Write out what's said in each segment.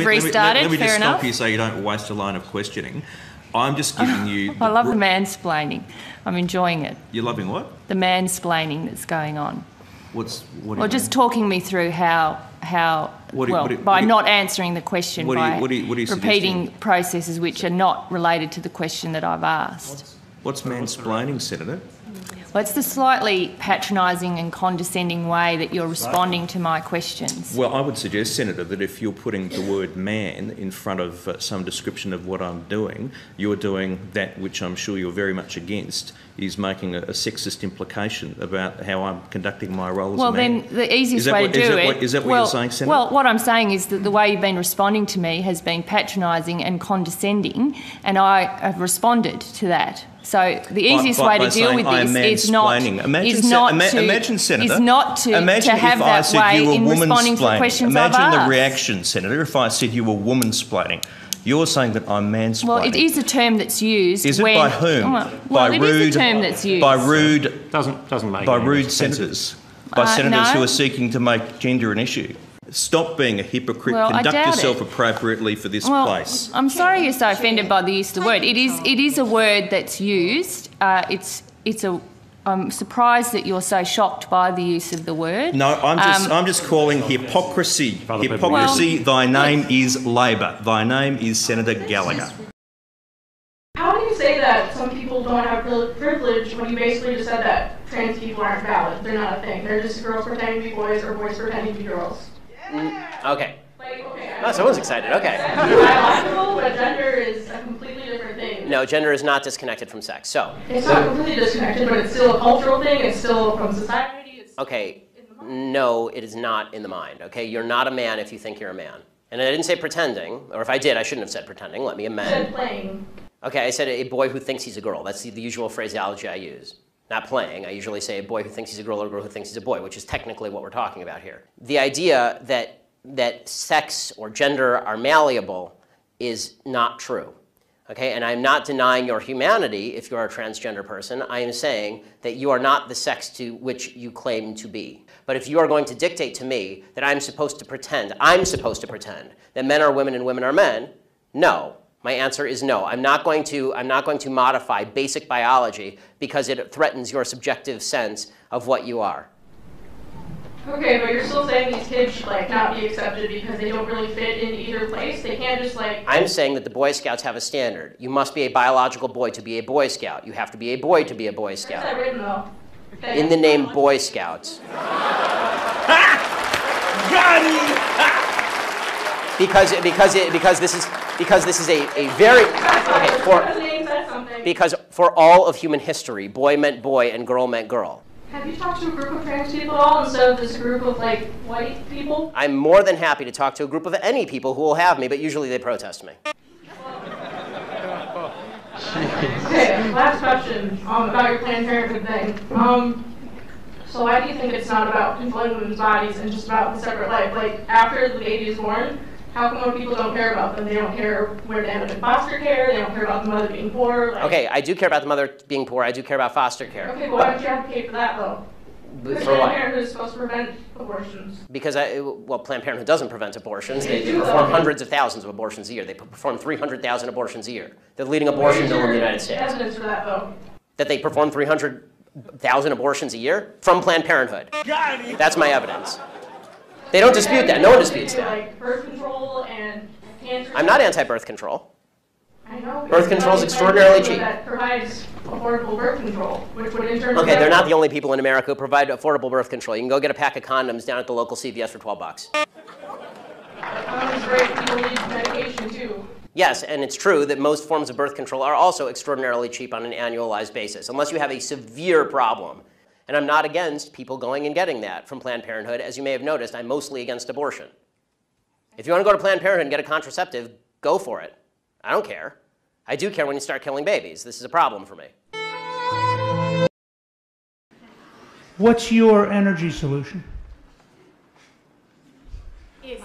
you've restarted. Let me just Fair stop enough. you so you don't waste a line of questioning. I'm just giving you... I love the mansplaining. I'm enjoying it. You're loving what? The mansplaining that's going on. What Well, just talking me through how by not answering the question, by repeating processes which are not related to the question that I've asked. What's mansplaining, Senator? Well, it's the slightly patronising and condescending way that you're responding to my questions. Well, I would suggest, Senator, that if you're putting the word man in front of some description of what I'm doing, you're doing that which I'm sure you're very much against, is making a sexist implication about how I'm conducting my role as a man. Well, then the easiest way to do it... Is that what you're saying, Senator? Well, what I'm saying is that the way you've been responding to me has been patronising and condescending, and I have responded to that. So the easiest way to deal with this is not to have that way in responding to the questions I've asked. Imagine the reaction, Senator, if I said you were womansplaining. You're saying that I'm mansplaining. Well, it is a term that's used. Is it by whom? Well, it is a term that's used. By rude... Doesn't make by rude senators. By senators no. who are seeking to make gender an issue. Stop being a hypocrite. Well, Conduct yourself appropriately for this place. I'm sorry you're so offended by the use of the word. It is a word that's used. I'm surprised that you're so shocked by the use of the word. No, I'm just calling hypocrisy. Hypocrisy. Thy name is Labor. Thy name is Senator Gallagher. How do you say that some people don't have privilege when you basically just said that trans people aren't valid? They're not a thing. They're just girls pretending to be boys or boys pretending to be girls. Okay. Someone's excited. Okay. Biological, but gender is a completely different thing. No, gender is not disconnected from sex. So. It's not completely disconnected, but it's still a cultural thing. It's still from society. It's okay. No, it is not in the mind. Okay, you're not a man if you think you're a man. And I didn't say pretending, or if I did, I shouldn't have said pretending. Let me amend. You said playing. Okay, I said a boy who thinks he's a girl. That's the usual phraseology I use. Not playing. I usually say a boy who thinks he's a girl or a girl who thinks he's a boy, which is technically what we're talking about here. The idea that sex or gender are malleable is not true. Okay, and I'm not denying your humanity if you're a transgender person. I am saying that you are not the sex to which you claim to be. But if you are going to dictate to me that I'm supposed to pretend that men are women and women are men, no. My answer is no. I'm not going to modify basic biology because it threatens your subjective sense of what you are. Okay, but you're still saying these kids should not be accepted because they don't really fit in either place? They can't just I'm saying that the Boy Scouts have a standard. You must be a biological boy to be a Boy Scout. You have to be a boy to be a Boy Scout. Where's that written though? Okay. In the name Boy Scouts. Because this is a very because for all of human history, boy meant boy and girl meant girl. Have you talked to a group of trans people at all instead of this group of white people? I'm more than happy to talk to a group of any people who will have me, but usually they protest me. Okay, last question about your Planned Parenthood thing. So why do you think it's not about controlling women's bodies and just about the separate life? After the baby is born, how come more people don't care about them? They don't care where they end up in foster care. They don't care about the mother being poor. Okay, I do care about the mother being poor. I do care about foster care. Okay, but why don't you advocate for that, though? Because Planned Parenthood is supposed to prevent abortions. Because, Planned Parenthood doesn't prevent abortions. They perform hundreds of thousands of abortions a year. They perform 300,000 abortions a year. They're the leading abortion mill in the United States. Evidence for that, though? That they perform 300,000 abortions a year from Planned Parenthood. That's my evidence. They don't dispute that. No one disputes that. Birth control and cancer. I'm not anti-birth control. I know. Birth control is extraordinarily cheap. That provides affordable birth control, which would in turn. Okay, they're not the only people in America who provide affordable birth control. You can go get a pack of condoms down at the local CVS for $12. Condoms great. People need medication too. Yes, and it's true that most forms of birth control are also extraordinarily cheap on an annualized basis, unless you have a severe problem. And I'm not against people going and getting that from Planned Parenthood. As you may have noticed, I'm mostly against abortion. If you want to go to Planned Parenthood and get a contraceptive, go for it. I don't care. I do care when you start killing babies. This is a problem for me. What's your energy solution? Is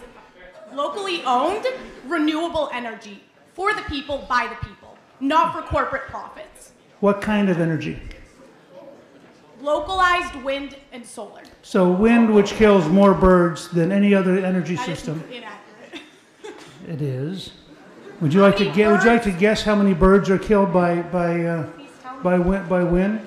locally owned, renewable energy for the people, by the people, not for corporate profits. What kind of energy? Localized wind and solar. So wind, which kills more birds than any other energy system. That is inaccurate. it is. Would you like to guess how many birds are killed by wind?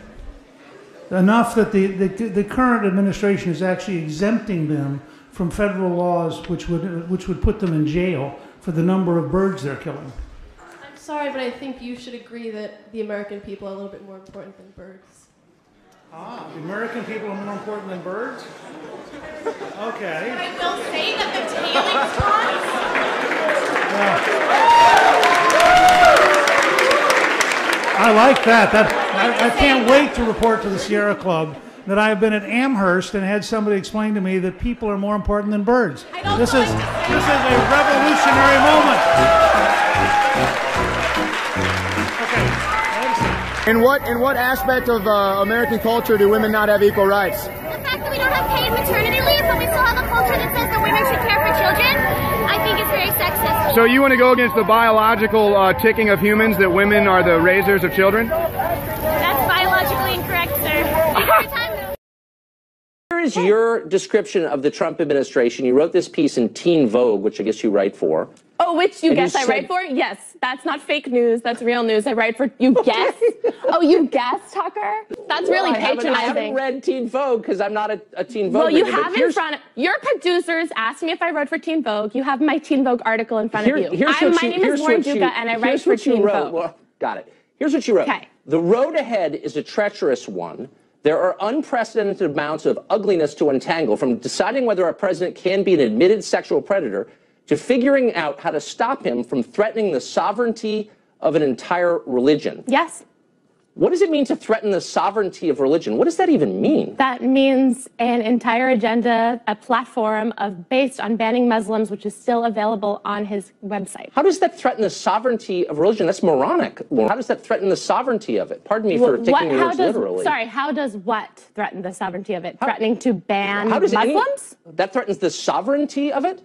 Enough that the current administration is actually exempting them from federal laws, which would put them in jail for the number of birds they're killing. I'm sorry, but I think you should agree that the American people are a little bit more important than birds. Ah, the American people are more important than birds? Okay. I will say that the tailings ponds. I like that. I can't wait to report to the Sierra Club that I have been at Amherst and had somebody explain to me that people are more important than birds. This is a revolutionary moment. In what aspect of American culture do women not have equal rights? The fact that we don't have paid maternity leave, but we still have a culture that says that women should care for children, I think it's very sexist. So you want to go against the biological ticking of humans that women are the raisers of children? That's biologically incorrect, sir. Every time. Here is your description of the Trump administration. You wrote this piece in Teen Vogue, which I guess you write for. Oh, which you guess I write for? Yes, that's not fake news. That's real news. I write for, you guess? Oh, you guess, Tucker? That's really patronizing. I haven't read Teen Vogue because I'm not a Teen Vogue reader. Well, you reader, have in front of, your producers asked me if I wrote for Teen Vogue. You have my Teen Vogue article in front of you. My name is Lauren Duca, and I write for Teen Vogue. Well, got it. Here's what you wrote. Okay. The road ahead is a treacherous one. There are unprecedented amounts of ugliness to untangle, from deciding whether our president can be an admitted sexual predator to figuring out how to stop him from threatening the sovereignty of an entire religion. Yes. What does it mean to threaten the sovereignty of religion? What does that even mean? That means an entire agenda, a platform based on banning Muslims, which is still available on his website. How does that threaten the sovereignty of religion? That's moronic, Lauren. How does that threaten the sovereignty of it? Pardon me for taking your words literally. Sorry, how does what threaten the sovereignty of it? Threatening to ban Muslims? That threatens the sovereignty of it?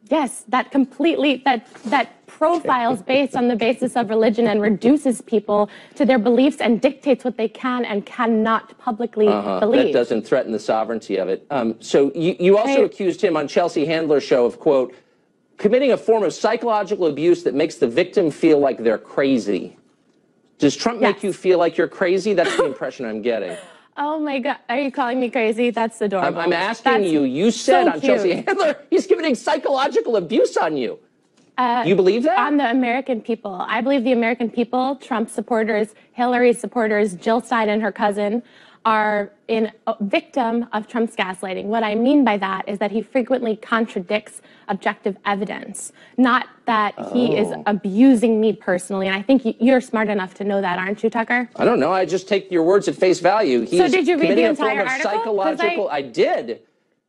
Yes, that completely, that profiles based on the basis of religion and reduces people to their beliefs and dictates what they can and cannot publicly believe. That doesn't threaten the sovereignty of it. So you also accused him on Chelsea Handler's show of, quote, committing a form of psychological abuse that makes the victim feel like they're crazy. Does Trump make you feel like you're crazy? That's the impression I'm getting. Oh my God, are you calling me crazy? That's adorable. I'm asking you, you said on Chelsea Handler, he's committing psychological abuse on you. You believe that? On the American people. I believe the American people, Trump supporters, Hillary supporters, Jill Stein and her cousin, are a victim of Trump's gaslighting. What I mean by that is that he frequently contradicts objective evidence, not that he is abusing me personally. And I think you're smart enough to know that, aren't you, Tucker? I don't know. I just take your words at face value. So did you read the entire article? I did.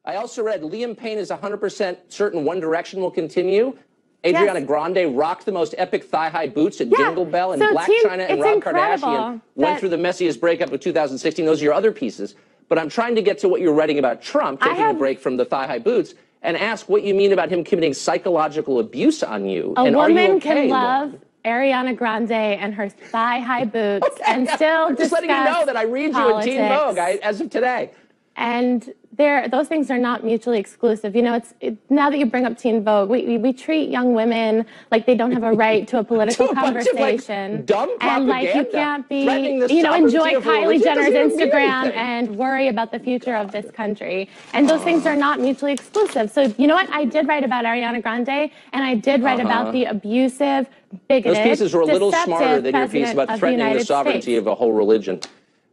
I also read Liam Payne is 100% certain One Direction will continue. Adriana Grande rocked the most epic thigh-high boots at Jingle Bell, and Black China and Rob Kardashian went through the messiest breakup of 2016. Those are your other pieces. But I'm trying to get to what you're writing about Trump, taking a break from the thigh-high boots, and ask what you mean about him committing psychological abuse on you. A woman can love Ariana Grande and her thigh-high boots and still discuss just letting you know that I read you in Teen Vogue as of today. And those things are not mutually exclusive. You know, now that you bring up Teen Vogue, we treat young women like they don't have a right to a political conversation. Dumb and like you can't be, enjoy Kylie Jenner's Instagram and worry about the future of this country. And those things are not mutually exclusive. So you know what? I did write about Ariana Grande, and I did write about the abusive, bigoted, those pieces were a little smarter than your piece about threatening the sovereignty of a whole religion.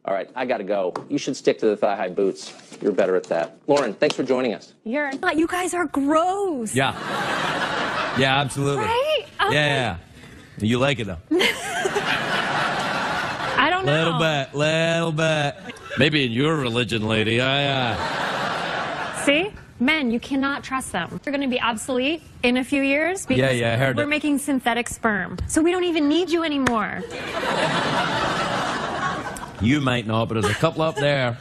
All right, I got to go. You should stick to the thigh-high boots. You're better at that. Lauren, thanks for joining us. You guys are gross. Yeah. Yeah, absolutely. Right? Okay. Yeah. You like it, though? I don't know. Little bit. Maybe in your religion, lady. See? Men, you cannot trust them. They're going to be obsolete in a few years because I heard we're making synthetic sperm. So we don't even need you anymore. You might not, but there's a couple up there.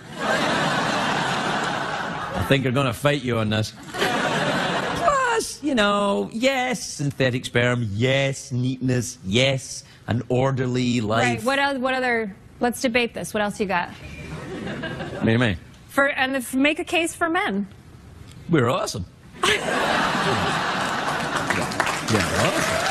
I think they're going to fight you on this. Plus, yes, synthetic sperm, yes, neatness, yes, an orderly life. Right, what other, let's debate this. What else you got? What do you mean? Make a case for men. We're awesome. Yeah. Okay.